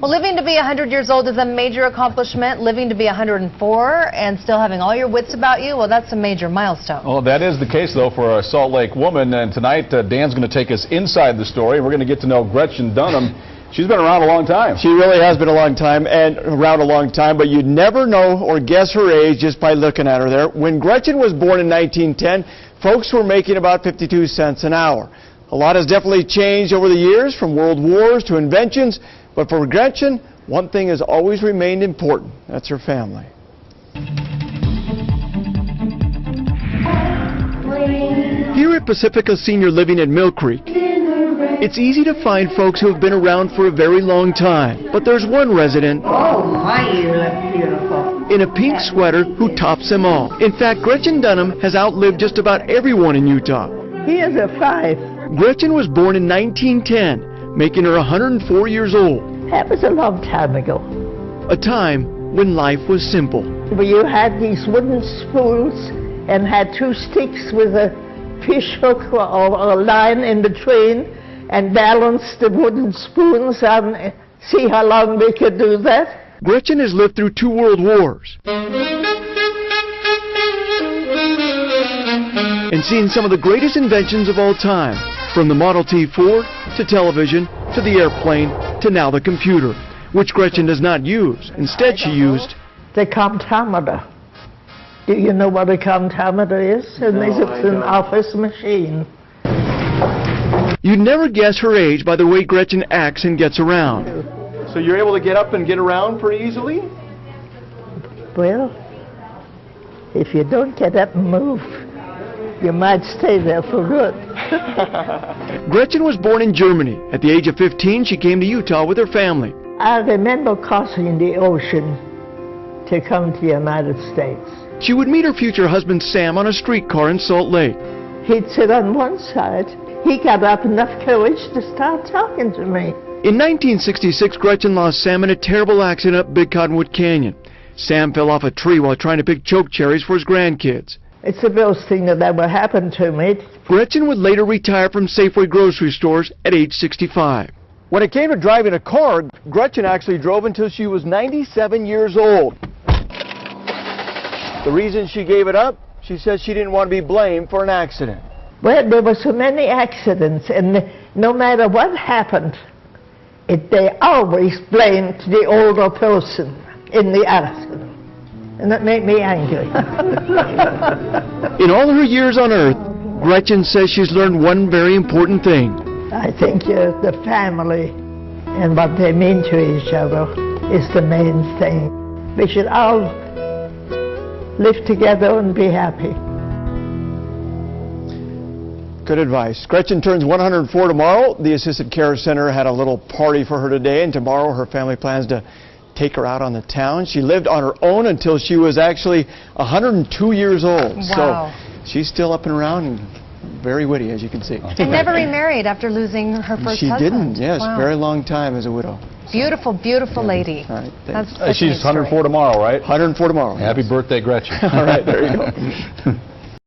Well, living to be 100 years old is a major accomplishment. Living to be 104 and still having all your wits about you, well, that's a major milestone. Well, that is the case, though, for a Salt Lake woman. And tonight, Dan's going to take us inside the story. We're going to get to know Gretchen Dunham. She's been around a long time. She really has been a long time and around a long time, but you'd never know or guess her age just by looking at her there. When Gretchen was born in 1910, folks were making about 52 cents an hour. A lot has definitely changed over the years, from world wars to inventions, but for Gretchen, one thing has always remained important. That's her family. Here at Pacifica Senior Living at Mill Creek, it's easy to find folks who have been around for a very long time, but there's one resident in a pink sweater who tops them all. In fact, Gretchen Dunham has outlived just about everyone in Utah. Here's a 5. Gretchen was born in 1910, making her 104 years old. That was a long time ago. A time when life was simple. Where you had these wooden spoons and had 2 sticks with a fish hook or a line in between, and balanced the wooden spoons and see how long they could do that. Gretchen has lived through 2 world wars and seen some of the greatest inventions of all time, from the Model T Ford to television to the airplane to now the computer, which Gretchen does not use. Instead, she used the comptometer. Do you know what a comptometer is? It's an office machine. You'd never guess her age by the way Gretchen acts and gets around. So you're able to get up and get around pretty easily? Well, if you don't get up and move, you might stay there for good. Gretchen was born in Germany. At the age of 15, she came to Utah with her family. I remember crossing the ocean to come to the United States. She would meet her future husband Sam on a streetcar in Salt Lake. He'd sit on one side. He got up enough courage to start talking to me. In 1966, Gretchen lost Sam in a terrible accident up Big Cottonwood Canyon. Sam fell off a tree while trying to pick choke cherries for his grandkids. It's the worst thing that ever happened to me. Gretchen would later retire from Safeway grocery stores at age 65. When it came to driving a car, Gretchen actually drove until she was 97 years old. The reason she gave it up, she said she didn't want to be blamed for an accident. Well, there were so many accidents, and no matter what happened, they always blamed the older person in the accident. And that made me angry. In all her years on Earth, Gretchen says she's learned one very important thing. I think the family and what they mean to each other is the main thing. We should all live together and be happy. Good advice. Gretchen turns 104 tomorrow. The Assisted Care Center had a little party for her today, and tomorrow her family plans to take her out on the town. She lived on her own until she was actually 102 years old. Wow. So she's still up and around and very witty, as you can see. And never remarried after losing her first husband. She didn't, yes. Wow. Very long time as a widow. Beautiful, beautiful lady. All right, thanks. That's She's 104 tomorrow, right? 104 tomorrow. Happy birthday, Gretchen. All right, there you go.